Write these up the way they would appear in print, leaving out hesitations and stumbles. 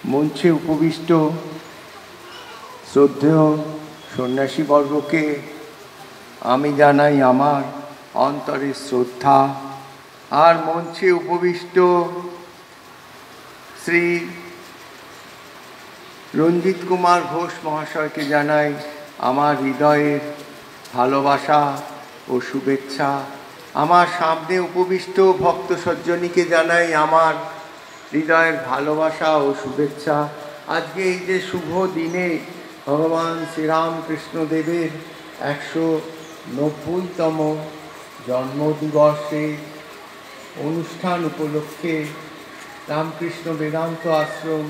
মঞ্চে উপবিষ্ট শ্রদ্ধেয় সন্ন্যাসীবর্গকে আমি জানাই আমার অন্তরের শ্রদ্ধা। আর মঞ্চে উপবিষ্ট শ্রী রঞ্জিত কুমার ঘোষ মহাশয়কে জানাই আমার হৃদয়ের ভালোবাসা ও শুভেচ্ছা। আমার সামনে উপবিষ্ট ভক্ত সজ্জনীকে জানাই আমার হৃদয়ের ভালোবাসা ও শুভেচ্ছা। আজকে এই যে শুভ দিনে ভগবান শ্রীরামকৃষ্ণদেবের 190তম জন্মদিবসে অনুষ্ঠান উপলক্ষে রামকৃষ্ণ বেদান্ত আশ্রম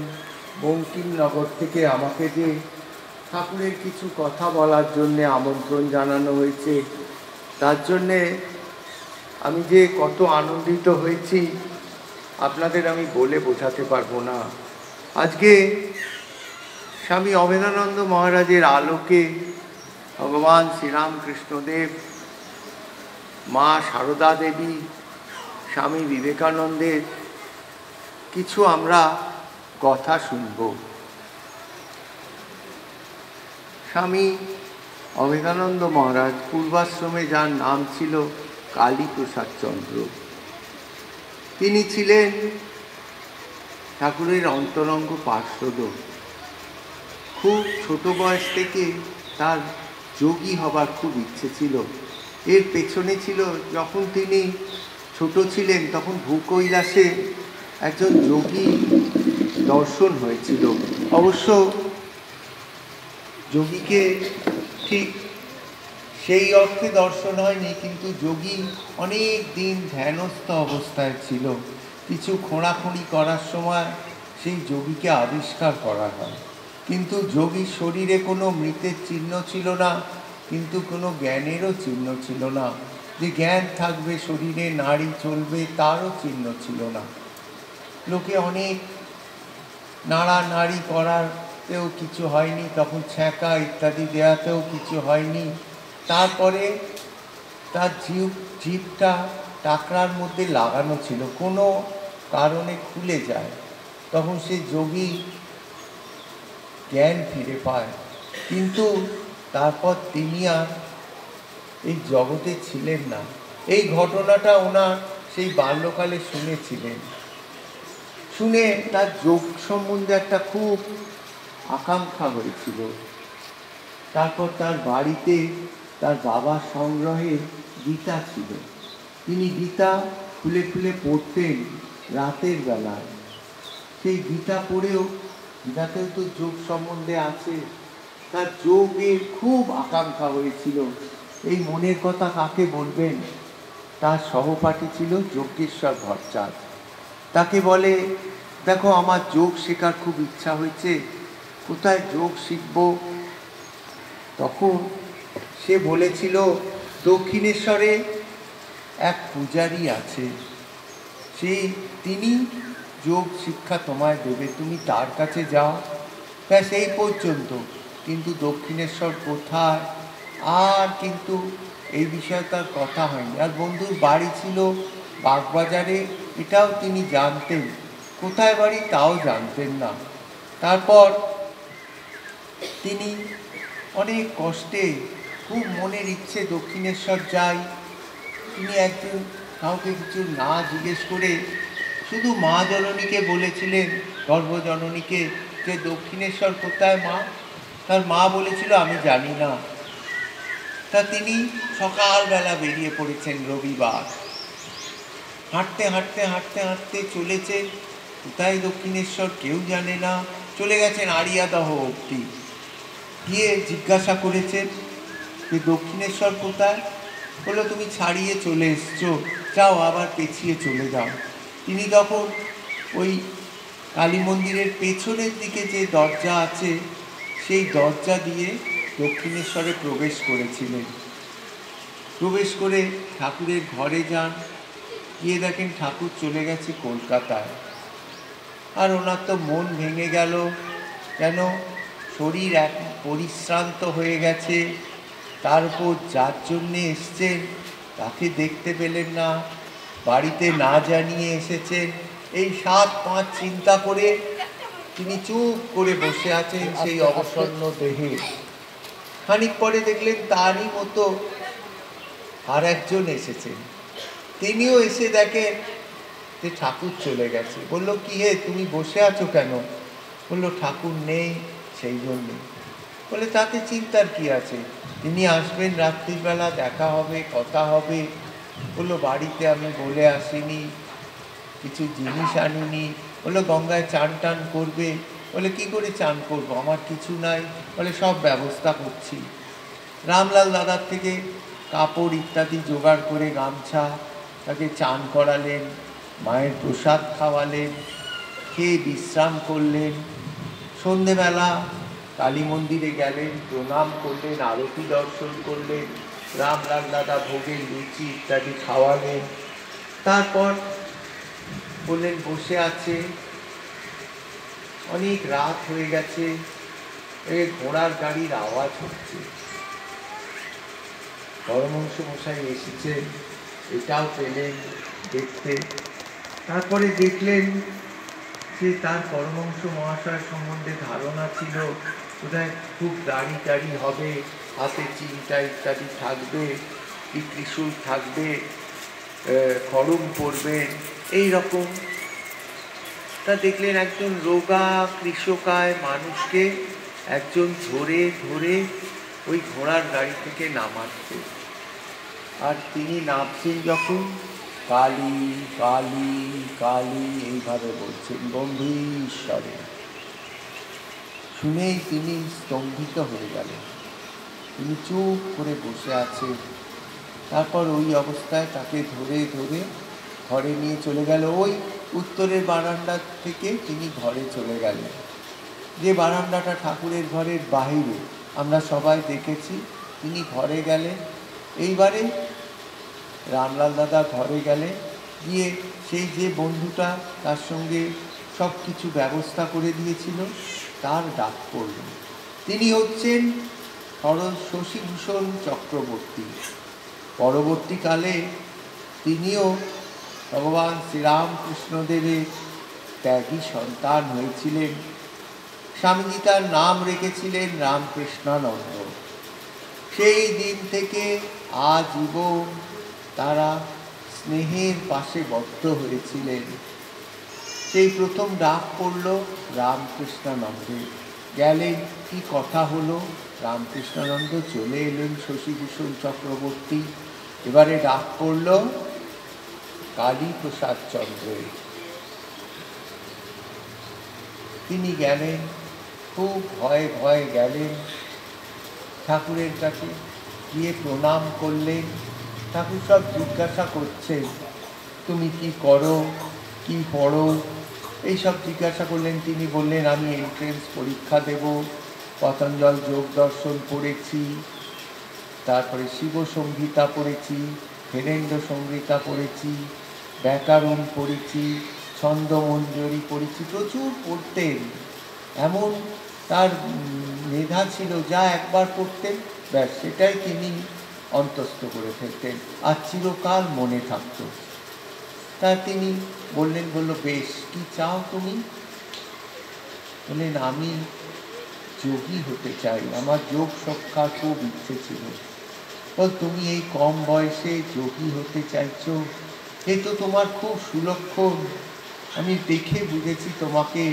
বঙ্কিমনগর থেকে আমাকে যে ঠাকুরের কিছু কথা বলার জন্যে আমন্ত্রণ জানানো হয়েছে, তার জন্যে আমি যে কত আনন্দিত হয়েছি আপনাদের আমি বলে বোঝাতে পারবো না। আজকে স্বামী অভেদানন্দ মহারাজের আলোকে ভগবান শ্রীরামকৃষ্ণদেব, মা সারদা দেবী, স্বামী বিবেকানন্দের কিছু আমরা কথা শুনব। স্বামী অভেদানন্দ মহারাজ পূর্বাশ্রমে যার নাম ছিল কালীপ্রসাদ চন্দ্র, তিনি ছিলেন ঠাকুরের অন্তরঙ্গ পার্ষদ। খুব ছোট বয়স থেকে তার যোগী হবার খুব ইচ্ছে ছিল। এর পেছনে ছিল, যখন তিনি ছোট ছিলেন তখন ভূকৈলাসে একজন যোগী দর্শন হয়েছিল। অবশ্য যোগীকে ঠিক সেই অর্থে দর্শন হয়নি, কিন্তু যোগী অনেক দিন ধ্যানস্থ অবস্থায় ছিল। কিছু খোঁড়াখুঁড়ি করার সময় সেই যোগীকে আবিষ্কার করা হয়, কিন্তু যোগীর শরীরে কোনো মৃতের চিহ্ন ছিল না, কিন্তু কোনো জ্ঞানেরও চিহ্ন ছিল না। যে জ্ঞান থাকবে, শরীরে নাড়ি চলবে, তারও চিহ্ন ছিল না। লোকে অনেক নাড়ানাড়ি করাতেও কিছু হয়নি, তখন ছ্যাঁকা ইত্যাদি দেওয়াতেও কিছু হয়নি। তারপরে তার জিভটা টাকরার মধ্যে লাগানো ছিল, কোনো কারণে খুলে যায়, তখন সে যোগী জ্ঞান ফিরে পায়। কিন্তু তারপর তিনি আর এই জগতে ছিলেন না। এই ঘটনাটা ওনার সেই বাল্যকালে শুনেছিলেন। শুনে তার যোগ সম্বন্ধে একটা খুব আকাঙ্ক্ষা হয়েছিল। তারপর তার বাড়িতে তার বাবার সংগ্রহে গীতা ছিল। তিনি গীতা খুলে খুলে পড়তেন রাতের বেলায়। সেই গীতা পড়েও, গীতাতেও তো যোগ সম্বন্ধে আছে, তার যোগের খুব আকাঙ্ক্ষা হয়েছিল। এই মনের কথা কাকে বলবেন? তার সহপাঠী ছিল যজ্ঞেশ্বর ভট্টাচার্য। তাকে বলে, দেখো আমার যোগ শেখার খুব ইচ্ছা হয়েছে, কোথায় যোগ শিখব? তখন সে বলেছিল, দক্ষিণেশ্বরে এক পূজারী আছে, তিনি যোগ শিক্ষা তোমায় দেবে, তুমি তার কাছে যাও। ব্যাস এই পর্যন্ত। কিন্তু দক্ষিণেশ্বর কোথায়, আর কিন্তু এই বিষয়ে তার কথা হয়নি। আর বন্ধুর বাড়ি ছিল বাগবাজারে, এটাও তিনি জানতেন। কোথায় বাড়ি তাও জানতেন না। তারপর তিনি অনেক কষ্টে, খুব মনের ইচ্ছে দক্ষিণেশ্বর যাই। তিনি একদিন কাউকে কিছু না জিজ্ঞেস করে শুধু মা জননীকে বলেছিলেন, গর্ভজননীকে, যে দক্ষিণেশ্বর কোথায় মা? তার মা বলেছিল, আমি জানি না। তা তিনি সকালবেলা বেরিয়ে পড়েছেন রবিবার। হাঁটতে হাঁটতে হাঁটতে হাঁটতে চলেছেন, কোথায় দক্ষিণেশ্বর কেউ জানে না। চলে গেছেন আড়িয়াদহ অবধি। গিয়ে জিজ্ঞাসা করেছেন যে দক্ষিণেশ্বর কোথায়? বললো, তুমি ছাড়িয়ে চলে এসছো, যাও আবার পেছিয়ে চলে যাও। তিনি তখন ওই কালী মন্দিরের পেছনের দিকে যে দরজা আছে, সেই দরজা দিয়ে দক্ষিণেশ্বরে প্রবেশ করেছিলেন। প্রবেশ করে ঠাকুরের ঘরে যান, গিয়ে দেখেন ঠাকুর চলে গেছে কলকাতায়। আর ওনার তো মন ভেঙে গেল, কেন শরীর এক পরিশ্রান্ত হয়ে গেছে, তার উপর যার জন্যে এসছেন তাকে দেখতে পেলেন না, বাড়িতে না জানিয়ে এসেছেন। এই 7-5 চিন্তা করে তিনি চুপ করে বসে আছেন সেই অবসন্ন দেহে। খানিক পরে দেখলেন তারই মতো আর একজন এসেছেন। তিনিও এসে দেখেন যে ঠাকুর চলে গেছে। বলল, কি হে, তুমি বসে আছো কেন? বলল, ঠাকুর নেই সেই জন্যে। বলে, তাতে চিন্তার কি আছে? তিনি আসবেন রাত্রিবেলা, দেখা হবে, কথা হবে। বললো, বাড়িতে আমি বলে আসিনি, কিছু জিনিস আনিনি। বললো, গঙ্গায় চান টান করবে? বলে, কি করে চান করবো, আমার কিছু নাই। বলে, সব ব্যবস্থা করছি। রামলাল দাদার থেকে কাপড় ইত্যাদি জোগাড় করে, গামছা, তাকে চান করালেন, মায়ের প্রসাদ খাওয়ালেন, খেয়ে বিশ্রাম করলেন। সন্ধেবেলা কালী মন্দিরে গেলেন, প্রণাম করলেন, আরতি দর্শন করলেন, রামলাল দাদা ভোগের লুচি ইত্যাদি খাওয়ালেন। তারপর বললেন বসে আছে, অনেক রাত হয়ে গেছে, ঘোড়ার গাড়ির আওয়াজ হচ্ছে। পরমহংস মশাই এসেছেন, এটাও পেলেন দেখতে। তারপরে দেখলেন যে তার পরমহংস মহাশয় সম্বন্ধে ধারণা ছিল বোধহয় খুব দাড়ি টাড়ি হবে, হাতে চিন্তা ইত্যাদি থাকবে, কি ত্রিশূল থাকবে, খড়ম পরবেন, এইরকম। তা দেখলেন একজন রোগা কৃষকায় মানুষকে একজন ধরে ধরে ওই ঘোড়ার গাড়ি থেকে নামাচ্ছে। আর তিনি নামছেন যখন, কালী কালী কালী এইভাবে বলছেন গম্ভীর স্বরে। শুনেই তিনি স্তম্ভিত হয়ে গেলেন। তিনি চুপ করে বসে আছেন। তারপর ওই অবস্থায় তাকে ধরে ধরে ঘরে নিয়ে চলে গেল। ওই উত্তরের বারান্দা থেকে তিনি ঘরে চলে গেলেন, যে বারান্দাটা ঠাকুরের ঘরের বাহিরে, আমরা সবাই দেখেছি। তিনি ঘরে গেলেন। এইবারে রামলাল দাদা ঘরে গেলেন, গিয়ে সেই যে বন্ধুটা তার সঙ্গে সব কিছু ব্যবস্থা করে দিয়েছিল তার ডাক পড়লেন। তিনি হচ্ছেন শশীভূষণ চক্রবর্তী। পরবর্তীকালে তিনিও ভগবান শ্রীরামকৃষ্ণদেবের ত্যাগী সন্তান হয়েছিলেন। স্বামীজি তার নাম রেখেছিলেন রামকৃষ্ণানন্দ। সেই দিন থেকে আজীবন তারা স্নেহের পাশে বদ্ধ হয়েছিলেন। সেই প্রথম ডাক পড়ল রামকৃষ্ণানন্দে। গেলেন, কি কথা হলো, রামকৃষ্ণানন্দ চলে এলেন শশীভূষণ চক্রবর্তী। এবারে ডাক পড়ল কালীপ্রসাদ চন্দ্রের। তিনি গেলেন, খুব ভয়ে ভয়ে গেলেন ঠাকুরের কাছে, গিয়ে প্রণাম করলেন। ঠাকুর সব জিজ্ঞাসা করছেন, তুমি কি করো, কি পড়ো, এইসব জিজ্ঞাসা করলেন। তিনি বললেন, আমি এন্ট্রেন্স পরীক্ষা দেব, পতঞ্জল যোগ দর্শন পড়েছি, তারপরে শিব সংহিতা পড়েছি, হেরেন্দ্র সংহিতা পড়েছি, ব্যাকরণ পড়েছি, ছন্দমঞ্জরি পড়েছি। প্রচুর পড়তেন, এমন তার মেধা ছিল, যা একবার পড়তেন ব্যাস সেটাই তিনি অন্তস্থ করে ফেলতেন, আর চিরকাল মনে থাকত। তা তিনি বললেন, বেশ, কি চাও তুমি? বললেন, আমি যোগী হতে চাই, আমার যোগ শিক্ষার খুব ইচ্ছে ছিল। বল, তুমি এই কম বয়সে যোগী হতে চাইছো, এ তো তোমার খুব সুলক্ষণ। আমি দেখে বুঝেছি তোমাকে,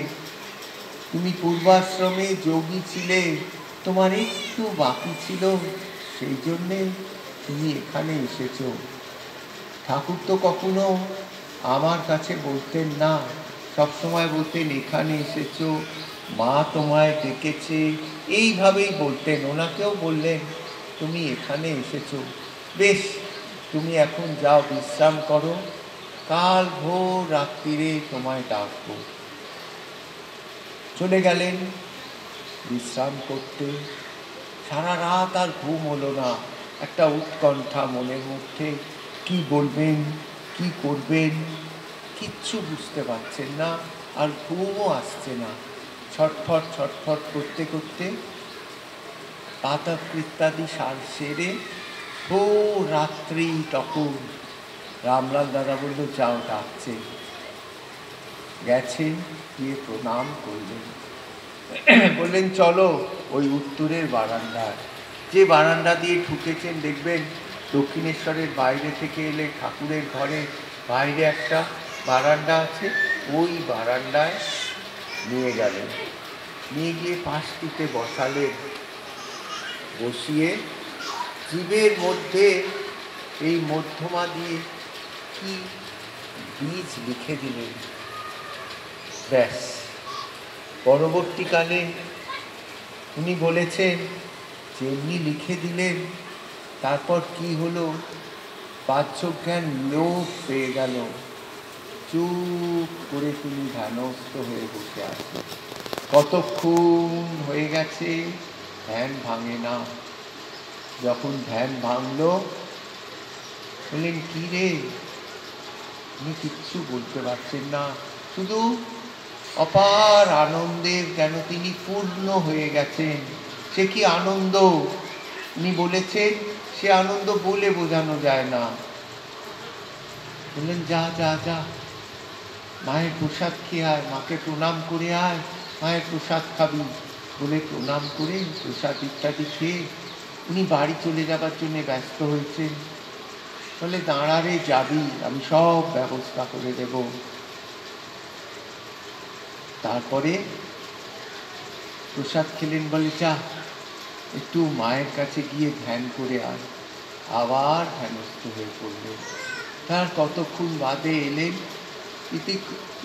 তুমি পূর্বাশ্রমে যোগী ছিলে, তোমার একটু বাকি ছিল, সেই জন্যে তুমি এখানে এসেছো। ঠাকুর তো কখনো আমার কাছে বলতেন না, সবসময় বলতেন এখানে এসেছো, মা তোমায় ডেকেছে, এইভাবেই বলতেন। ওনাকেও বললেন, তুমি এখানে এসেছো, বেশ, তুমি এখন যাও, বিশ্রাম করো, কাল ভোর রাত্রিরে তোমায় ডাকবো। চলে গেলেন বিশ্রাম করতে। সারা রাত আর ঘুম হলো না, একটা উৎকণ্ঠা মনের মধ্যে। কি বলবেন, কি করবেন, কিচ্ছু বুঝতে পারছেন না, আর ঘুমও আসছে না। ছটফট ছটফট করতে করতে পাতা ইত্যাদি সেরে রাত্রি তখন রামলাল দাদা বলল, যাও, ডাকছে। গেছেন, গিয়ে প্রণাম করলেন। বললেন চলো ওই উত্তরের বারান্দায়, যে বারান্দা দিয়ে ঢুকেছেন দেখবেন দক্ষিণেশ্বরের বাইরে থেকে এলে ঠাকুরের ঘরে বাইরে একটা বারান্দা আছে, ওই বারান্দায় নিয়ে গেলেন। নিয়ে গিয়ে পাশটিতে বসালেন, বসিয়ে জীবের মধ্যে এই মধ্যমা দিয়ে কি বীজ লিখে দিলেন। ব্যাস, পরবর্তীকালে উনি বলেছেন যেমনি লিখে দিলেন, তারপর কি হলো, বাহ্যজ্ঞান লোপ পেয়ে গেল, চুপ করে তিনি ধ্যানস্থ হয়ে বসে আছেন। কতক্ষণ হয়ে গেছে, ধ্যান ভাঙে না। যখন ধ্যান ভাঙল, বললেন কি রে? উনি কিচ্ছু বলতে পারছেন না, শুধু অপার আনন্দের, কেন তিনি পূর্ণ হয়ে গেছেন। সে কি আনন্দ! উনি বলেছেন সে আনন্দ বলে বোঝানো যায় না। বললেন যা যা যা, মায়ের প্রসাদ খেয়ে আয়, মাকে প্রণাম করে আয়, মায়ের প্রসাদ খাবি বলে প্রণাম করে প্রসাদ ইত্যাদি খেয়ে উনি বাড়ি চলে যাবার জন্য ব্যস্ত হয়েছেন। বলে দাঁড়ারে, যাবি, আমি সব ব্যবস্থা করে দেব। তারপরে প্রসাদ খেলেন, বলে যা একটু মায়ের কাছে গিয়ে ধ্যান করে আয়। আবার ধ্যানস্থ হয়ে পড়লেন। তার কতক্ষণ বাদে এলেন,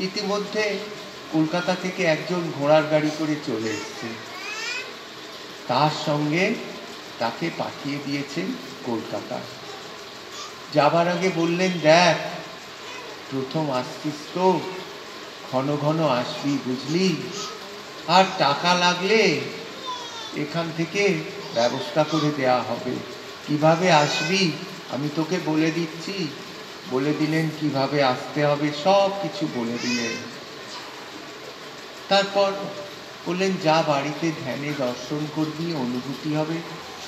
ইতিমধ্যে কলকাতা থেকে একজন ঘোড়ার গাড়ি করে চলে এসছে, তার সঙ্গে তাকে পাঠিয়ে দিয়েছেন কলকাতা। যাবার আগে বললেন দেখ, প্রথম আসছিস তো, ঘন ঘন আসবি বুঝলি, আর টাকা লাগলে এখান থেকে ব্যবস্থা করে দেয়া হবে। কিভাবে আসবি আমি তোকে বলে দিচ্ছি। বলে দিলেন কিভাবে আসতে হবে, সব কিছু বলে দিলেন। তারপর বললেন যা বাড়িতে ধ্যানে দর্শন করবি, অনুভূতি হবে,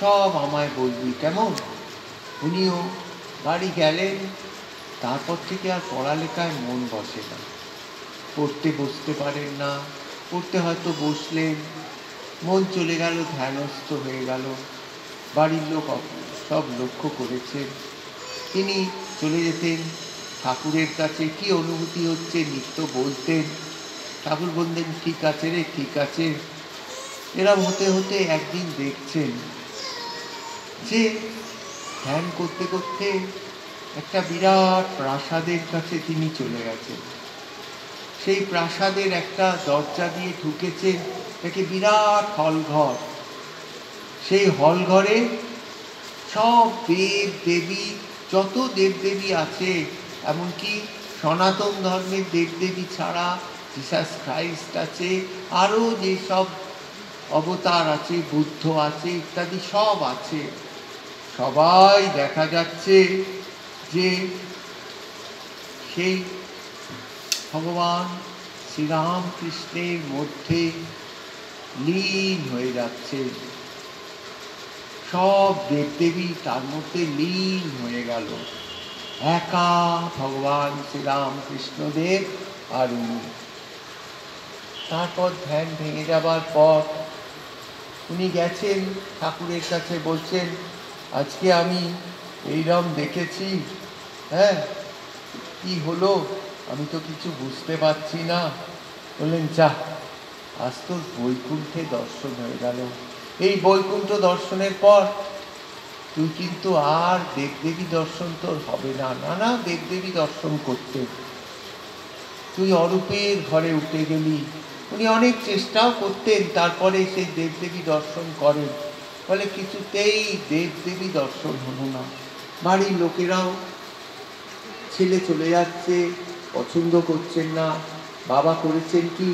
সব আমায় বলবি, কেমন? উনিও বাড়ি গেলেন। তারপর থেকে আর পড়ালেখায় মন বসে না, পড়তে বসতে পারেন না, পড়তে হয়তো বসলেন, মন চলে গেল, ধ্যানস্থ হয়ে গেল। বাড়ির লোক সব লক্ষ্য করেছেন। তিনি চলে যেতেন ঠাকুরের কাছে, কি অনুভূতি হচ্ছে নিত্য বলতেন। ঠাকুর বলতেন ঠিক আছে রে, ঠিক আছে। এরম হতে হতে একদিন দেখছেন যে ধ্যান করতে করতে একটা বিরাট প্রাসাদের কাছে তিনি চলে গেছেন। সেই প্রাসাদের একটা দরজা দিয়ে ঢুকেছেন, দেখে বিরাট হলঘর। সেই হলঘরে সব দেব দেবী, যত দেবদেবী আছে, এমনকি সনাতন ধর্মের দেবদেবী ছাড়া জিসাস খ্রাইস্ট আছে, আরও যেসব অবতার আছে, বুদ্ধ আছে ইত্যাদি সব আছে। সবাই দেখা যাচ্ছে যে সেই ভগবান শ্রীরামকৃষ্ণের মধ্যে লীন হয়ে যাচ্ছে। সব দেবদেবী তার মধ্যে লীন হয়ে গেল, একা ভগবান শ্রীরামকৃষ্ণদেব আর উনি। তারপর ধ্যান ভেঙে যাবার পর উনি গেছেন ঠাকুরের কাছে, বলছেন আজকে আমি এইরকম দেখেছি, হ্যাঁ কি হলো আমি তো কিছু বুঝতে পারছি না। বললেন যা, আজ তোর বৈকুণ্ঠে দর্শন হয়ে গেল। এই বৈকুণ্ঠ দর্শনের পর তুই কিন্তু আর দেবদেবী দর্শন তোর হবে না, নানা দেবদেবী দর্শন করতে তুই অরূপের ঘরে উঠে গেলি। উনি অনেক চেষ্টাও করতেন, তারপরে সেই দেবদেবী দর্শন করেন। ফলে কিছুতেই দেবদেবী দর্শন হলো না। বাড়ির লোকেরাও ছেলে চলে যাচ্ছে, পছন্দ করছেন না। বাবা করেছেন কি,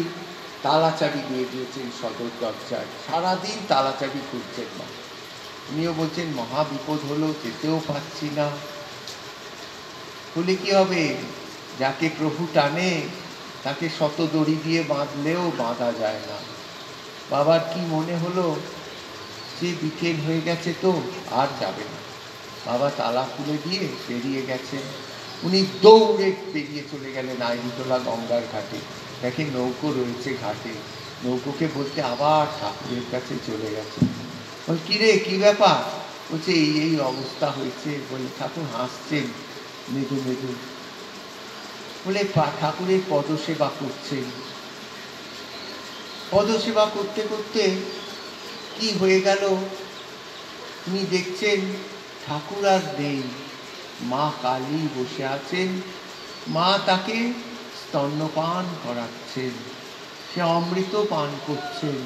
তালাচাবি দিয়ে দিয়েছেন সদর দরজায়, সারাদিন তালাচাবি খুঁজছেন না। উনিও বলছেন মহা বিপদ হলো, যেতেও পাচ্ছি না। বলে কি হবে, যাকে প্রভু টানে তাকে শত দড়ি দিয়ে বাঁধলেও বাঁধা যায় না। বাবার কি মনে হলো যে বিকেল হয়ে গেছে তো আর যাবে না। বাবা তালা খুলে দিয়ে বেরিয়ে গেছেন। উনি দৌড়ে বেরিয়ে চলে গেলেন আইনতলা গঙ্গার ঘাটে, দেখে নৌকো রয়েছে ঘাটে। নৌকোকে বলতে আবার ঠাকুরের কাছে চলে গেছে। বল কিরে, কি ব্যাপার? বলছে এই এই অবস্থা হয়েছে। বলে ঠাকুর হাসছেন মৃদু মৃদু, বলে ঠাকুরের পদসেবা করছেন। পদসেবা করতে করতে কি হয়ে গেল, তিনি দেখছেন ঠাকুর আর নেই, মা কালী বসে আছেন, মা তাকে স্তন্যপান করাচ্ছেন, সে অমৃত পান করছেন।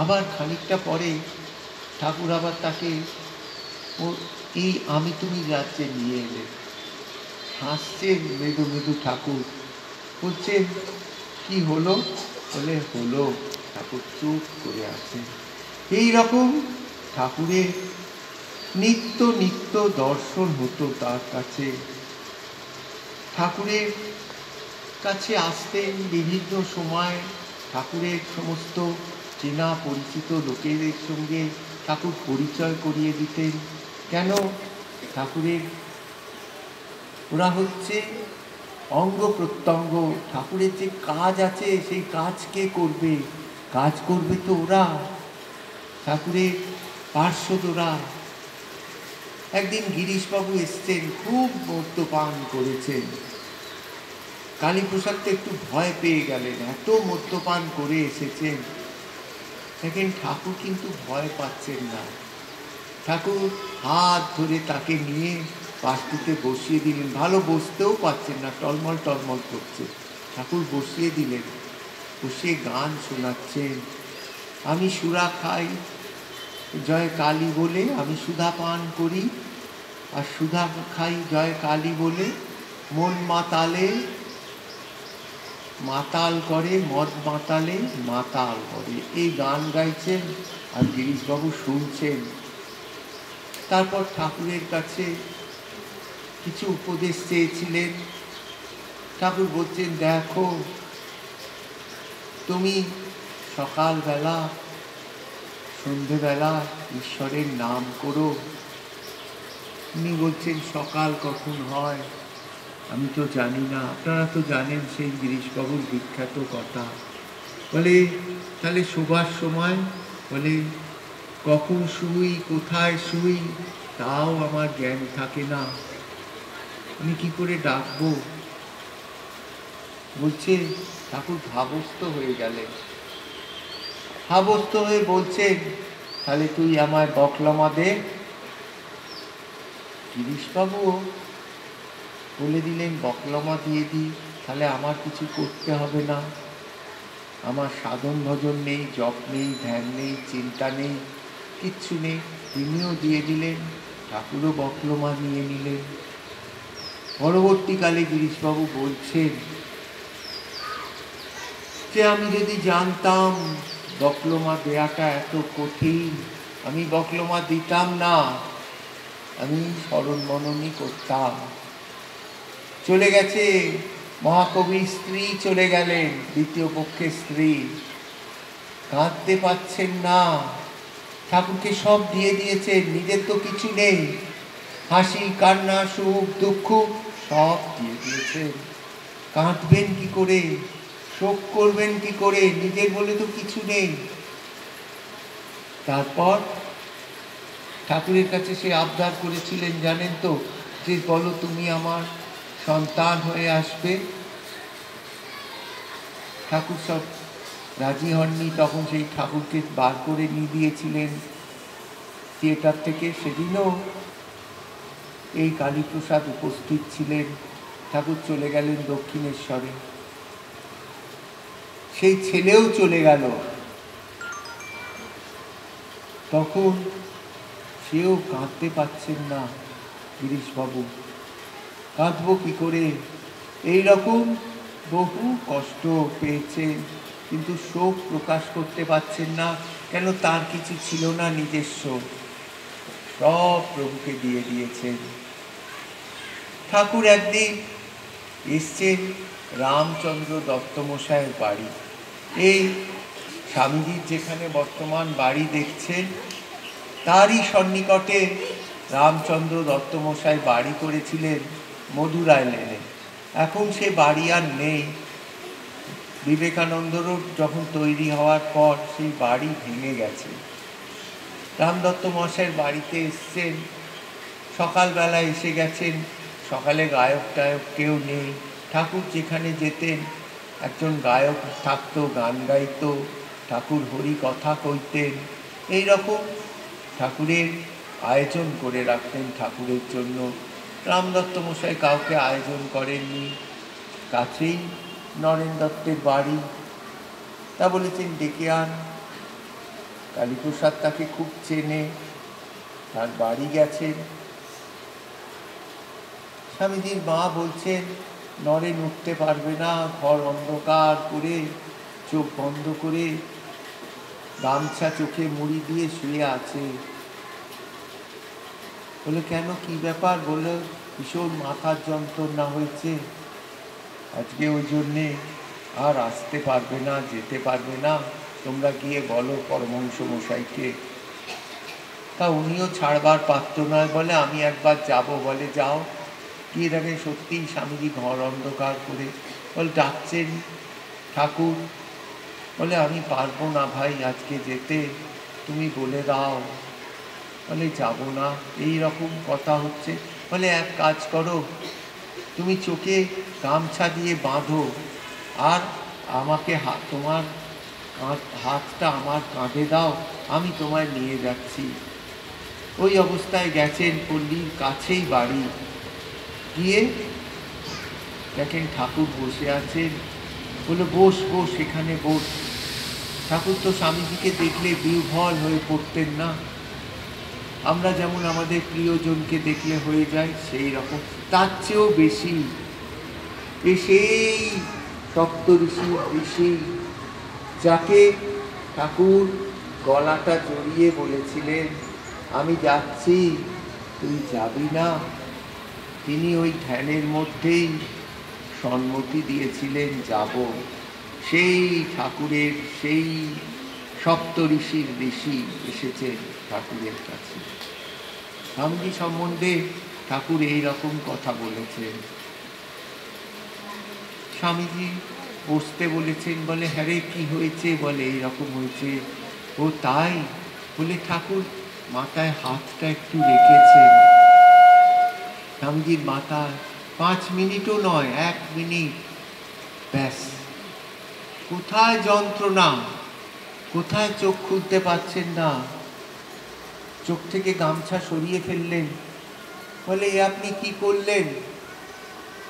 আবার খানিকটা পরে ঠাকুর আবার তাকে এই আমি তুমি রাজ্যে নিয়ে এলেন। হাসছেন মৃদু মৃদু ঠাকুর, বলছেন কি হলো? বলে হলো। ঠাকুর চুপ করে আছেন। এইরকম ঠাকুরের নিত্য নিত্য দর্শন হতো তার কাছে। ঠাকুরের কাছে আসতেন বিভিন্ন সময়, ঠাকুরের সমস্ত চেনা পরিচিত লোকেদের সঙ্গে ঠাকুর পরিচয় করিয়ে দিতেন। কেন? ঠাকুরের ওরা হচ্ছে অঙ্গ প্রত্যঙ্গ, ঠাকুরের যে কাজ আছে সেই কাজ কে করবে? কাজ করবে তো ওরা, ঠাকুরের পার্শ্বদরা। একদিন গিরিশবাবু এসছেন, খুব মদ্যপান করেছেন। কালীপ্রসাদ তো একটু ভয় পেয়ে গেলেন, এত মদ্যপান করে এসেছেন। দেখেন ঠাকুর কিন্তু ভয় পাচ্ছেন না। ঠাকুর হাত ধরে তাকে নিয়ে পাশটিতে বসিয়ে দিলেন। ভালো বসতেও পারছেন না, টলমল টলমল করছে। ঠাকুর বসিয়ে দিলেন, বসিয়ে গান শোনাচ্ছেন। আমি সুরা খাই জয় কালী বলে, আমি সুধা পান করি আর সুধা খাই জয় কালী বলে, মন মাতালে মাতাল করে, মদ মাতালে মাতাল করে। এই গান গাইছেন আর গিরিশবাবু শুনছেন। তারপর ঠাকুরের কাছে কিছু উপদেশ চেয়েছিলেন। ঠাকুর বলছেন দেখো, তুমি সকালবেলা সন্ধেবেলা ঈশ্বরের নাম করো। উনি বলছেন সকাল কখন হয় আমি তো জানি না, আপনারা তো জানেন সেই গিরিশবাবুর বিখ্যাত কথা। বলে তাহলে শোবার সময়, বলে কখন শুই কোথায় শুই তাও আমার জ্ঞান থাকে না, আমি কি করে ডাকবো? বলছে ঠাকুর ভাবস্থ হয়ে গেলেন। ভাবস্থ হয়ে বলছেন তাহলে তুই আমায় বকলমা দে। গিরিশবাবু বলে দিলেন বকলমা দিয়ে দিই, তাহলে আমার কিছু করতে হবে না, আমার সাধন ভজন নেই, জপ নেই, ধ্যান নেই, চিন্তা নেই, কিচ্ছু নেই। তিনিও দিয়ে দিলেন, ঠাকুরও বকলমা নিয়ে নিলেন। পরবর্তীকালে গিরিশবাবু বলছেন যে আমি যদি জানতাম বকলমা দেয়াটা এত কঠিন, আমি বকলমা দিতাম না, আমি স্মরণ মননই করতাম। চলে গেছে মহাকবির স্ত্রী, চলে গেলেন দ্বিতীয় পক্ষের স্ত্রী, কাঁদতে পাচ্ছেন না, ঠাকুরকে সব দিয়ে দিয়েছেন, নিজের তো কিছু নেই, হাসি কান্না সুখ দুঃখ সব দিয়ে দিয়েছেন, কাঁদবেন কি করে, শোক করবেন কি করে, নিজের বলে তো কিছু নেই। তারপর ঠাকুরের কাছে সে আবদার করেছিলেন জানেন তো, যে বলো তুমি আমার সন্তান হয়ে আসবে। ঠাকুর সব রাজি হননি। তখন সেই ঠাকুরকে বার করে নিয়ে দিয়েছিলেন থিয়েটার থেকে। সেদিনও এই কালীপ্রসাদ উপস্থিত ছিলেন। ঠাকুর চলে গেলেন দক্ষিণেশ্বরে, সেই ছেলেও চলে গেল। তখন সেও কাঁদতে পারছেন না গিরিশবাবু, কাঁদবো কি করে? এইরকম বহু কষ্ট পেয়েছেন, কিন্তু শোক প্রকাশ করতে পারছেন না। কেন? তার কিছু ছিল না নিজস্ব, সব প্রভুকে দিয়ে দিয়েছেন। ঠাকুর একদিন এসছেন রামচন্দ্র দত্তমশায়ের বাড়ি। এই স্বামীজির যেখানে বর্তমান বাড়ি দেখছেন তারই সন্নিকটে রামচন্দ্র দত্তমশাই বাড়ি করেছিলেন মধুরায় লেনে। এখন সে বাড়ি আর নেই। বিবেকানন্দরও যখন তৈরি হওয়ার পর সেই বাড়ি ভেঙে গেছে। রামদত্ত মশাইয়ের বাড়িতে এসছেন, সকালবেলা এসে গেছেন, সকালে গায়ক টায়ক কেউ নেই। ঠাকুর যেখানে যেতেন একজন গায়ক থাকতো, গান গাইতো, ঠাকুর হরি কথা কইতেন। এইরকম ঠাকুরের আয়োজন করে রাখতেন ঠাকুরের জন্য। রামদত্ত মশাই কাউকে আয়োজন করেননি। কাছেই নরেন দত্তের বাড়ি, তা বলেছেন ডেকে আন। কালীপ্রসাদ তাকে খুব চেনে, তার বাড়ি গেছেন। স্বামীজির মা বলছেন নরেন উঠতে পারবে না, ঘর অন্ধকার করে চোখ বন্ধ করে গামছা চোখে মুড়ি দিয়ে শুয়ে আছে। বলে কেন, কি ব্যাপার? বলে ভীষণ মাথার যন্ত্রণা হয়েছে, আজকে ওই জন্যে আর আসতে পারবে না, যেতে পারবে না, তোমরা গিয়ে বলো পরমহংস মশাইকে। তা উনিও ছাড়বার পাত্র নয়, বলে আমি একবার যাব। বলে যাও। গিয়ে দেখে সত্যিই স্বামীজি ঘর অন্ধকার করে। বলে ডাকছেন ঠাকুর, বলে আমি পারবো না ভাই আজকে যেতে, তুমি বলে দাও। বলে যাব না, এই রকম কথা হচ্ছে। বলে এক কাজ করো, তুমি চোখে গামছা দিয়ে বাঁধো আর আমাকে তোমার হাতটা আমার কাঁধে দাও, আমি তোমায় নিয়ে যাচ্ছি। ওই অবস্থায় গেছেন, পল্লীর কাছেই বাড়ি। গিয়ে দেখেন ঠাকুর বসে আছেন। বলে বস বস, এখানে বস। ঠাকুর তো স্বামীজিকে দেখলে বিহ্বল হয়ে পড়তেন না। আমরা যেমন আমাদের প্রিয়জনকে দেখলে হয়ে যায়, সেই রকম তার চেয়েও বেশি। সেই সপ্তঋষি ঋষি, যাকে ঠাকুর গলাটা জড়িয়ে বলেছিলেন আমি যাচ্ছি, তুই যাবি না, তিনি ওই ধ্যানের মধ্যেই সম্মতি দিয়েছিলেন যাব। সেই ঠাকুরের সেই সপ্তঋষির ঋষি এসেছেন ঠাকুরের কাছে। স্বামীজি সম্বন্ধে ঠাকুর এই রকম কথা বলেছেন। স্বামীজি বসতে বলেছেন। বলে হ্যাঁ রে, কি হয়েছে? বলে এইরকম হয়েছে। ও তাই? বলে ঠাকুর মাথায় হাতটা একটু রেখেছেন। স্বামীজির মাথায় 5 মিনিটও নয়, 1 মিনিট, ব্যাস। কোথায় যন্ত্রণা, কোথায় চোখ খুলতে পারছেন না, চোখ থেকে গামছা সরিয়ে ফেললেন। বলে এ আপনি কি করলেন?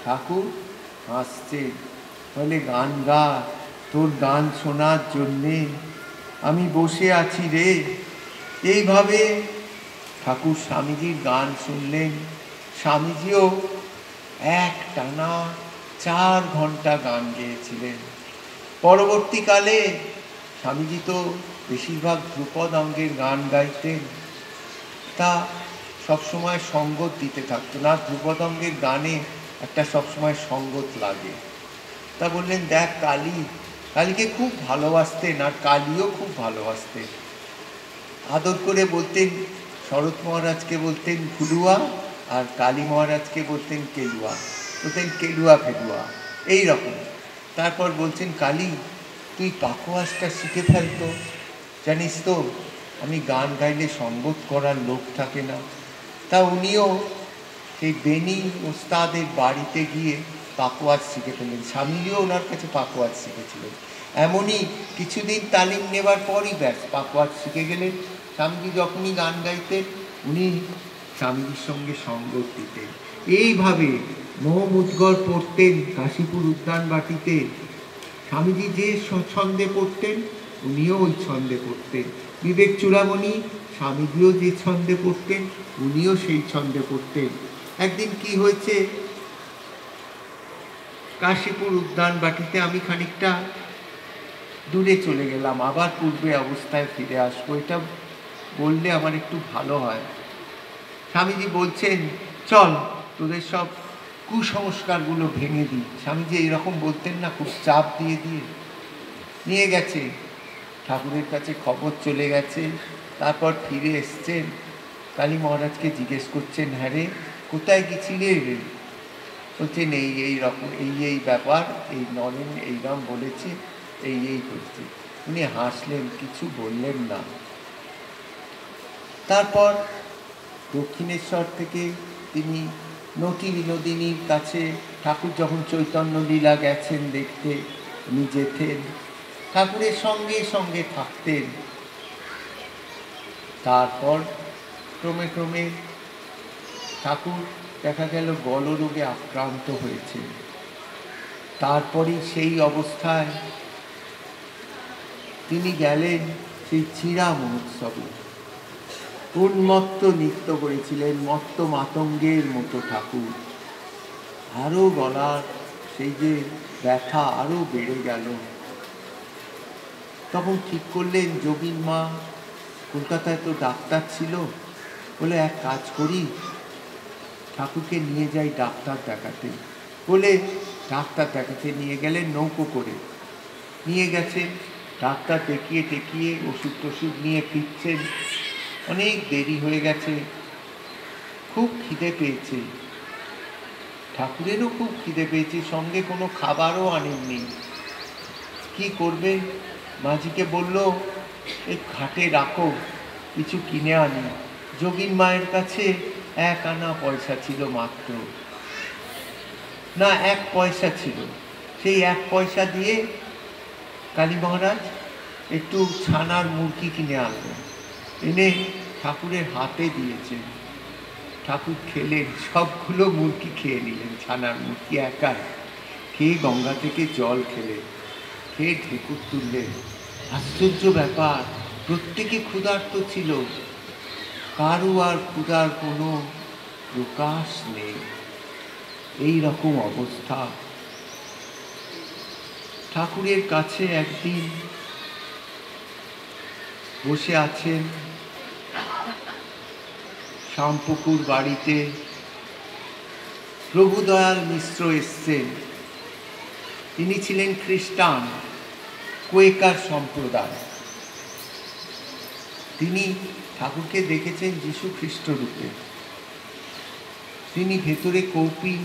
ঠাকুর হাসছেন। বলে গান গা, তোর গান শোনার জন্যে আমি বসে আছি রে। এইভাবে ঠাকুর স্বামীজির গান শুনলেন। স্বামীজিও এক টানা 4 ঘন্টা গান গেয়েছিলেন। পরবর্তীকালে স্বামীজি তো বেশিরভাগ ধ্রুপদ অঙ্গের গান গাইতেন, তা সবসময় সঙ্গত দিতে থাকতো না। ধ্রুপদ অঙ্গের গানে একটা সবসময় সঙ্গত লাগে। তা বললেন দেখ কালীকে খুব ভালোবাসতেন, আর কালীও খুব ভালোবাসতেন। আদর করে বলতেন, শরৎ মহারাজকে বলতেন ফুলুয়া, আর কালী মহারাজকে বলতেন কেলুয়া, বলতেন কেলুয়া ফেলুয়া, এইরকম। তারপর বলছেন কালী তুই পাখোয়াজটা শিখে ফেলতো, জানিস তো আমি গান গাইলে সঙ্গত করার লোক থাকে না। তা উনিও সেই বেনি ওস্তাদের বাড়িতে গিয়ে পাখোয়াজ শিখে ফেললেন। স্বামীজিও ওনার কাছে পাখোয়াজ শিখেছিলেন। এমনই কিছুদিন তালিম নেবার পরই ব্যাস পাখোয়াজ শিখে গেলেন। স্বামীজি যখনই গান গাইতেন উনি স্বামীজির সঙ্গে সঙ্গত দিতেন। এইভাবে মোহমুদ্গর পড়তেন কাশীপুর উদ্যান বাটিতে। স্বামীজি যে ছন্দে পড়তেন উনিও ওই ছন্দে পড়তেন। বিবেক চূড়ামণি স্বামীজিও যে ছন্দে পড়তেন উনিও সেই ছন্দে পড়তেন। একদিন কি হয়েছে, কাশীপুর উদ্যান বাটিতে আমি খানিকটা দূরে চলে গেলাম, আবার পূর্বে অবস্থায় ফিরে আসবো, এটা বললে আমার একটু ভালো হয়। স্বামীজি বলছেন চল তোদের সব কুসংস্কারগুলো ভেঙে দিই। স্বামীজি এইরকম বলতেন না, খুব চাপ দিয়ে দিয়ে নিয়ে গেছে। ঠাকুরের কাছে খবর চলে গেছে। তারপর ফিরে এসছেন, কালী মহারাজকে জিজ্ঞেস করছেন হ্যাঁ রে কোথায় গেছিলে রে? বলছেন এই রকম এই ব্যাপার, এই নরেন এইরকম বলেছে, এই করছে। উনি হাসলেন, কিছু বললেন না। তারপর দক্ষিণেশ্বর থেকে তিনি নটি বিনোদিনীর কাছে, ঠাকুর যখন চৈতন্য লীলা গেছেন দেখতে, উনি যেতেন, ঠাকুরের সঙ্গে সঙ্গে থাকতেন। তারপর ক্রমে ক্রমে ঠাকুর দেখা গেল গলরোগে আক্রান্ত হয়েছে। তারপরই সেই অবস্থায় তিনি গেলেন সেই চিরা মহোৎসবে। উন্মত্ত নৃত্য করেছিলেন, মত্ত মাতঙ্গের মতো ঠাকুর। আরও গলার সেই যে ব্যথা আরও বেড়ে গেল। তখন ঠিক করলেন, যোগীন মা, কলকাতায় তো ডাক্তার ছিল, বলে এক কাজ করি, ঠাকুরকে নিয়ে যাই ডাক্তার দেখাতে। বলে ডাক্তার দেখাতে নিয়ে গেলেন নৌকো করে। নিয়ে গেছেন, ডাক্তার দেখিয়ে টেকিয়ে ওষুধ টষুধ নিয়ে ফিরছেন। অনেক দেরি হয়ে গেছে, খুব খিদে পেয়েছে, ঠাকুরেরও খুব খিদে পেয়েছে, সঙ্গে কোনো খাবারও আনেননি। কি করবেন? মাঝিকে বলল, এই ঘাটে রাখো, কিছু কিনে আনি। যোগীন মায়ের কাছে 1 আনা পয়সা ছিল মাত্র, না 1 পয়সা ছিল। সেই 1 পয়সা দিয়ে কালী মহারাজ একটু ছানার মুরগি কিনে আনলেন, এনে ঠাকুরের হাতে দিয়েছেন। ঠাকুর খেলেন, সবগুলো মুরগি খেয়ে নিলেন, ছানার মুরগি একাই খেয়ে গঙ্গা থেকে জল খেলেন, খেয়ে ঢেকুর তুললেন। আশ্চর্য ব্যাপার, প্রত্যেকে ক্ষুধার্ত ছিল, কারু আর ক্ষুধার কোনো প্রকাশ নেই। এই রকম অবস্থা। ঠাকুরের কাছে একদিন বসে আছেন শ্যামপুকুর বাড়িতে, প্রভুদয়াল মিশ্র এসছেন। তিনি ছিলেন খ্রিস্টান, কোয়েকার সম্প্রদায়। তিনি ঠাকুরকে দেখেছেন যীশু খ্রিস্ট রূপে। তিনি ভেতরে কৌপিন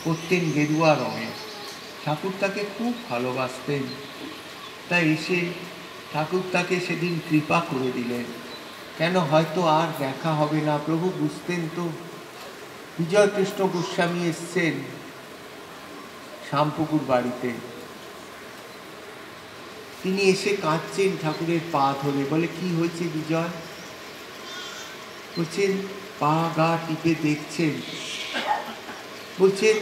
করতেন গেরুয়া রঙের। ঠাকুর তাকে খুব ভালোবাসতেন। তাই এসে ঠাকুর তাকে সেদিন কৃপা করে দিলেন। কেন হয়তো আর দেখা হবে না, প্রভু বুঝতেন তো। বিজয়কৃষ্ণ গোস্বামী এসছেন শ্যামপুকুর বাড়িতে। তিনি এসে কাঁদছেন ঠাকুরের পা ধরে। বলে, কি হয়েছে বিজয়? বলছেন, পা গা টিপে দেখছেন। বলছেন,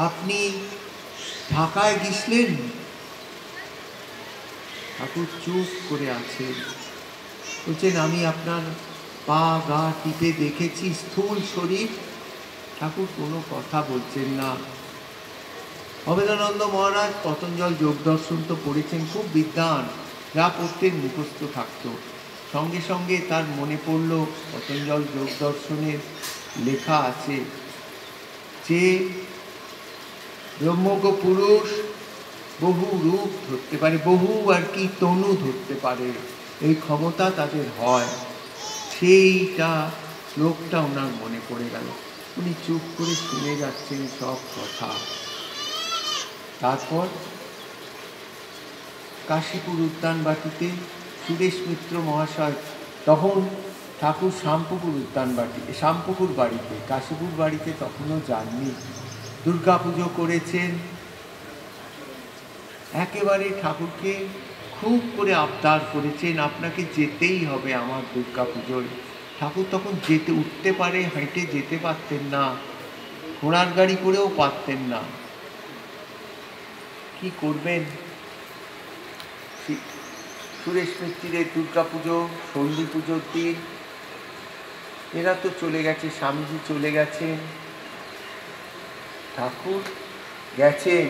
আপনি ঢাকায় গেছিলেন? ঠাকুর চুপ করে আছেন। বলছেন, আমি আপনার পা গা টিপে দেখেছি, স্থূল শরীর। ঠাকুর কোনো কথা বলছেন না। অভেদানন্দ মহারাজ পতঞ্জল যোগ দর্শন তো পড়েছেন, খুব বিদ্বান, যা পড়তেন মুখস্থ থাকত। সঙ্গে সঙ্গে তার মনে পড়ল পতঞ্জল যোগ দর্শনের লেখা আছে যে ব্রহ্মজ্ঞ পুরুষ বহু রূপ ধরতে পারে, বহু আর কি তনু ধরতে পারে, এই ক্ষমতা তাদের হয়। সেইটা শ্লোকটা ওনার মনে পড়ে গেল। উনি চুপ করে শুনে যাচ্ছেন সব কথা। তারপর কাশীপুর উদ্যানবাটিতে সুরেশ মিত্র মহাশয়, তখন ঠাকুর শ্যামপুকুর বাড়িতে, কাশীপুর বাড়িতে তখনও যাননি। দুর্গা পুজো করেছেন। একেবারে ঠাকুরকে খুব করে আবদার করেছেন, আপনাকে যেতেই হবে আমার দুর্গা পুজোয়। ঠাকুর তখন উঠতে পারে, হেঁটে যেতে পারতেন না, ঘোড়ার গাড়ি করেও পারতেন না। কি করবেন? সুরেশ মিত্রের দুর্গা পুজো, সন্ধি পুজোর দিন, এরা তো চলে গেছে, স্বামীজি চলে গেছেন। ঠাকুর গেছেন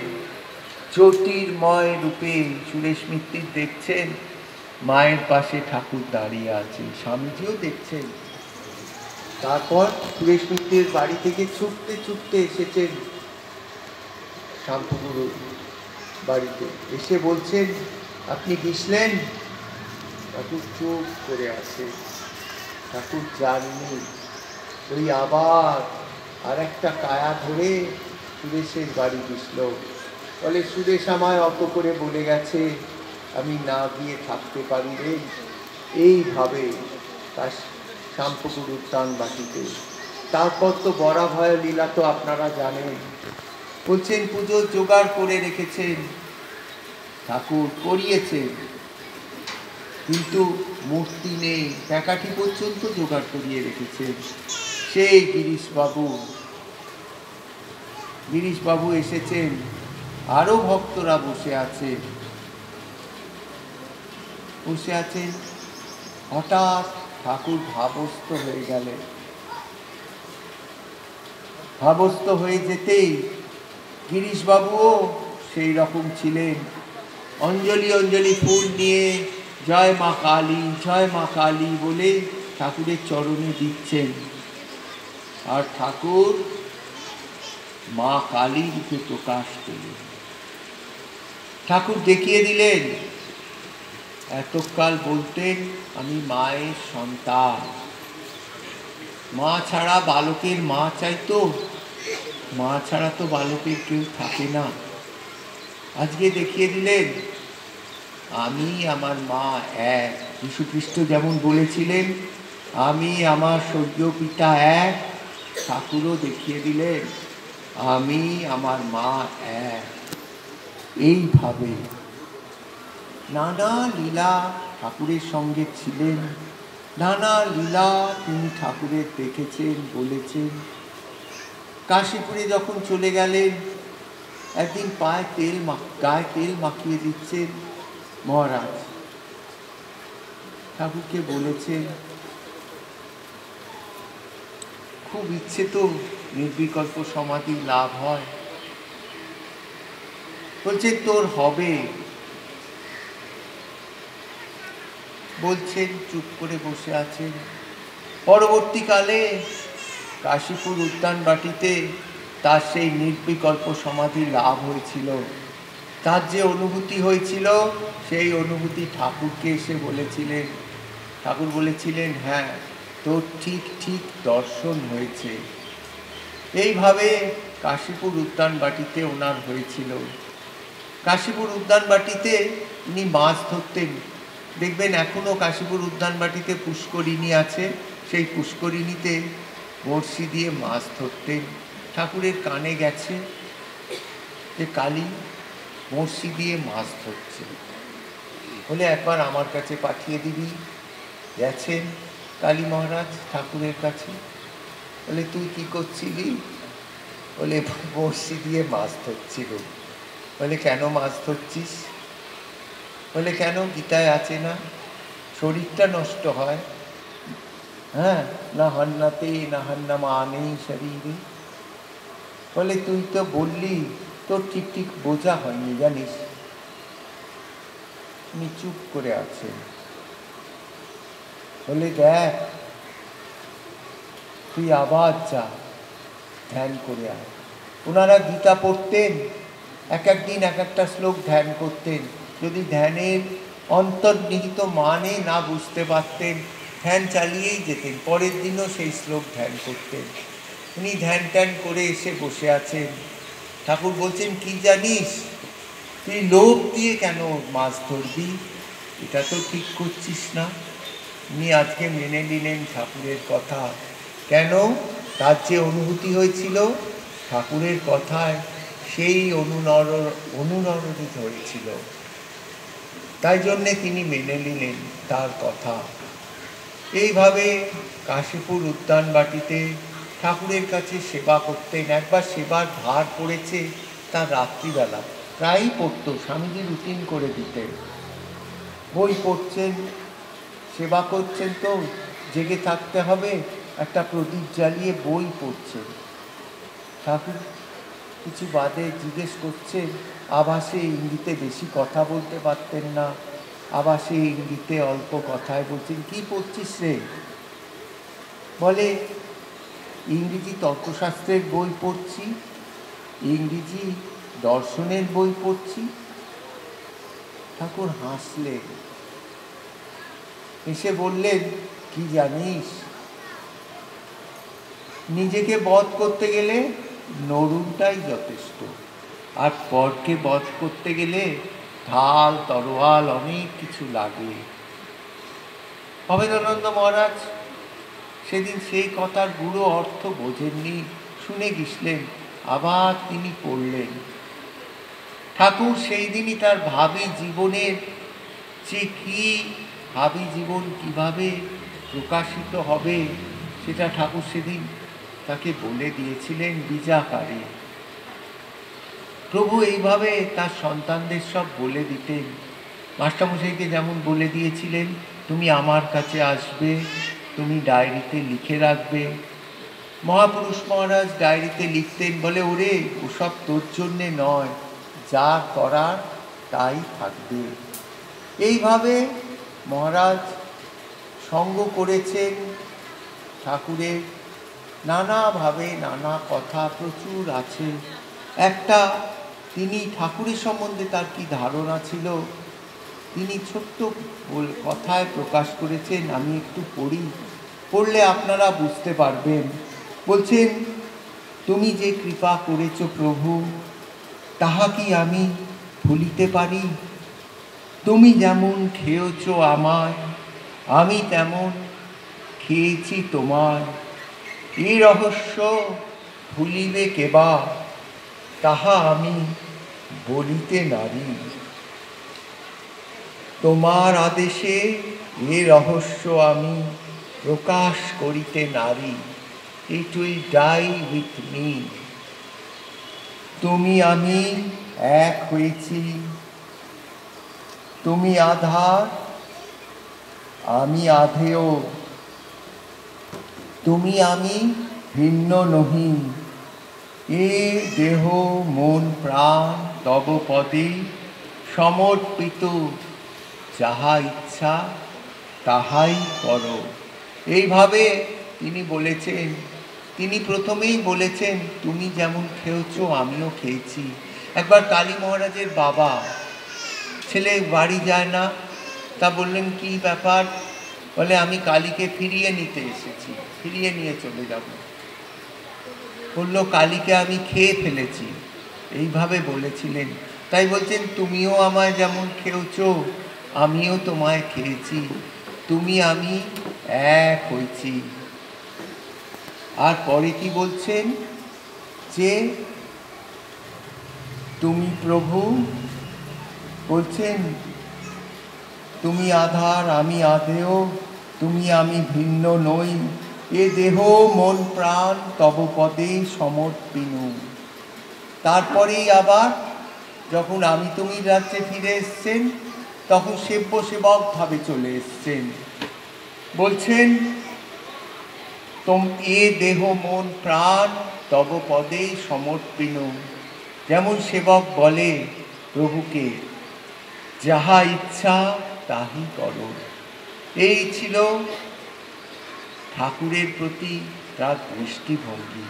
জ্যোতির্ময় রূপে। সুরেশ মিত্র দেখছেন মায়ের পাশে ঠাকুর দাঁড়িয়ে আছে, স্বামীজিও দেখছেন। তারপর সুরেশ মিত্রের বাড়ি থেকে ছুটতে ছুটতে এসেছেন শ্যামপুকুর বাড়িতে। এসে বলছেন, আপনি গেছিলেন? ঠাকুর চুপ করে আছে। ঠাকুর জাননি। ওই আবার আর একটা কায়া ধরে সুরেশের বাড়ি দিছিল। বলে, সুরেশ আমায় অত করে বলে গেছে, আমি না গিয়ে থাকতে পারি রে। এইভাবে তার শ্যামপুকুর উদ্যান বাটিতে। তারপর তো বরাভয় লীলা তো আপনারা জানেন। বলছেন পুজোর জোগাড় করে রেখেছেন, ঠাকুর করিয়েছেন, কিন্তু মূর্তি নেই, প্যাকাঠি পর্যন্ত জোগাড় করিয়ে রেখেছেন। সেই গিরিশবাবু এসেছেন, আরো ভক্তরা বসে আছেন। হঠাৎ ঠাকুর ভাবস্থ হয়ে গেলেন। ভাবস্থ হয়ে যেতেই গিরিশবাবুও সেই রকম ছিলেন। অঞ্জলি ফুল নিয়ে জয় মা কালী বলে ঠাকুরের চরণে দিচ্ছেন। আর ঠাকুর মা কালী রূপে প্রকাশ পেলেন। ঠাকুর দেখিয়ে দিলেন, এতকাল বলতেন আমি মায়ের সন্তান, মা ছাড়া বালকের মা চাইতো, মা ছাড়া তো বালকের কেউ থাকে না। আজকে দেখিয়ে দিলেন আমি আমার মা এক। যীশুখ্রিস্ট যেমন বলেছিলেন আমি আমার স্বর্গীয় পিতা এক, ঠাকুরও দেখিয়ে দিলেন আমি আমার মা এক। এইভাবে নানা লীলা ঠাকুরের সঙ্গে ছিলেন, নানা লীলা তিনি ঠাকুরের দেখেছেন, বলেছেন। কাশীপুরে যখন চলে গেলেন, একদিন গায়ে তেল মাখিয়ে দিচ্ছেন মহারাজ। ঠাকুরকে বলেছেন, খুব ইচ্ছে তো নির্বিকল্প সমাধি লাভ হয়। বলছে তোর হবে। বলছেন, চুপ করে বসে আছেন। পরবর্তীকালে কাশীপুর উদ্যান বাটিতে তার সেই নির্বিকল্প সমাধি লাভ হয়েছিল। তার যে অনুভূতি হয়েছিল সেই অনুভূতি ঠাকুরকে এসে বলেছিলেন। ঠাকুর বলেছিলেন, হ্যাঁ তোর ঠিক ঠিক দর্শন হয়েছে। এইভাবে কাশীপুর উদ্যান বাটিতে ওনার হয়েছিল। কাশীপুর উদ্যান বাটিতে উনি মাছ ধরতেন। দেখবেন এখনও কাশীপুর উদ্যান বাটিতে পুষ্করিণী আছে, সেই পুষ্করিণীতে বড়শি দিয়ে মাছ ধরতেন। ঠাকুরের কানে গেছে যে কালী বড়শি দিয়ে মাছ ধরছে, বলে একবার আমার কাছে পাঠিয়ে দিবি। গেছেন কালী মহারাজ ঠাকুরের কাছে। বলে তুই কি করছিলি? বলে বড়শি দিয়ে মাছ ধরছিল। বলে কেন মাছ ধরছিস? বলে কেন, গীতায় আছে না শরীরটা নষ্ট হয়, হ্যাঁ, না হান্নাতে না হান্নামা নেই শরীরে। বলে তুই তো বললি, তোর ঠিক ঠিক বোঝা হয়নি জানিস। উনি চুপ করে আছেন। বলে দেখ তুই আবার যা ধ্যান করে আয়। ওনারা গীতা পড়তেন, এক একদিন এক একটা শ্লোক ধ্যান করতেন। যদি ধ্যানের অন্তর্নিহিত মানে না বুঝতে পারতেন, ধ্যান চালিয়েই যেতেন, পরের দিনও সেই শ্লোক ধ্যান করতেন। উনি ধ্যান ট্যান করে এসে বসে আছেন। ঠাকুর বলছেন, কি জানিস, তুই লোভ দিয়ে কেন মাছ ধরবি? এটা তো ঠিক করছিস না। উনি আজকে মেনে নিলেন ঠাকুরের কথা। কেন? তার যে অনুভূতি হয়েছিল ঠাকুরের কথায়, সেই অনুনরণিত হয়েছিল, তাই জন্যে তিনি মেনে নিলেন তার কথা। এইভাবে কাশীপুর উদ্যান বাটিতে ঠাকুরের কাছে সেবা করতেন। একবার সেবার ভার পড়েছে তার রাত্রিবেলা, প্রায়ই পড়ত, স্বামীজি রুটিন করে দিতেন। বই পড়ছেন, সেবা করছেন, তো জেগে থাকতে হবে, একটা প্রদীপ জ্বালিয়ে বই পড়ছেন। ঠাকুর কিছু বাদে জিজ্ঞেস করছেন, আভাসে ইঙ্গিতে, বেশি কথা বলতে পারতেন না, আভাসে ইঙ্গিতে অল্প কথায় বলছেন, কি পড়ছিস রে? বলে ইংরেজি তর্কশাস্ত্রের বই পড়ছি, ইংরেজি দর্শনের বই পড়ছি। ঠাকুর হাসলেন, এসে বললেন, কি জানিস, নিজেকে বধ করতে গেলে নরুনটাই যথেষ্ট, আর পরকে বধ করতে গেলে ঢাল তরোয়াল অনেক কিছু লাগে। অভেদানন্দ মহারাজ সেদিন সেই কথার গুঁড়ো অর্থ বোঝেননি, শুনে গিসলেন, আবার তিনি পড়লেন। ঠাকুর সেই দিনই তার ভাবী জীবনের যে কি ভাবী জীবন কিভাবে প্রকাশিত হবে সেটা ঠাকুর সেদিন তাকে বলে দিয়েছিলেন বীজাকারে। প্রভু এইভাবে তার সন্তানদের সব বলে দিতেন। মাস্টারমশাইকে যেমন বলে দিয়েছিলেন, তুমি আমার কাছে আসবে, তুমি ডায়েরিতে লিখে রাখবে। মহাপুরুষ মহারাজ ডায়েরিতে লিখতেন, বলে ওরে ওসব তোর জন্যে নয়, যা করার তাই থাকবে। এইভাবে মহারাজ সঙ্গ করেছেন ঠাকুরের। নানাভাবে নানা কথা প্রচুর আছে। একটা তিনি ঠাকুরের সম্বন্ধে তার কি ধারণা ছিল তিনি ছোট্ট কথায় প্রকাশ করেছেন, আমি একটু পড়ি, পড়লে আপনারা বুঝতে পারবেন। বলছেন, তুমি যে কৃপা করেছ প্রভু, তাহা কি আমি ভুলিতে পারি? তুমি যেমন খেয়েছ আমায়, আমি তেমন খেয়েছি তোমায়। এই রহস্য ভুলিবে কেবা, তাহা আমি বলিতে নারি। তোমার আদেশে এ রহস্য আমি প্রকাশ করিতে নারি। It will die with me. তুমি আমি এক হয়েছি, তুমি আধার আমি আধেয়, তুমি আমি ভিন্ন নহি। এ দেহ মন প্রাণ তব পদে সমর্পিত, যাহা ইচ্ছা তাহাই করো। এইভাবে তিনি বলেছেন। তিনি প্রথমেই বলেছেন, তুমি যেমন খেয়েছ আমিও খেয়েছি। একবার কালী মহারাজের বাবা, ছেলে বাড়ি যায় না, তা বললেন কি ব্যাপার? বলে, আমি কালীকে ফিরিয়ে নিতে এসেছি, ফিরিয়ে নিয়ে চলে যাব। বলল, কালীকে আমি খেয়ে ফেলেছি, এইভাবে বলেছিলেন। তাই বলছেন, তুমিও আমায় যেমন খেয়েছ আমিও তোমায় খেয়েছি, তুমি আমি এক হয়েছি। আর পরে কি বলছেন, যে তুমি প্রভু বলছেন, তুমি আধার আমি আধেয়, তুমি আমি ভিন্ন নই। এ দেহ মন প্রাণ তব পদে সমর্পিনু। তারপরেই আবার যখন আমি তুমি রাজ্যে ফিরে এসছেন, তখন সেব্য সেবক ভাবে চলে এসছেন। বলছেন, এ দেহ মন প্রাণ তব পদে সমর্পিনু। যেমন সেবক বলে প্রভুকে, যাহা ইচ্ছা তাহি করো। এই ছিল ঠাকুরের প্রতি তার দৃষ্টিভঙ্গি।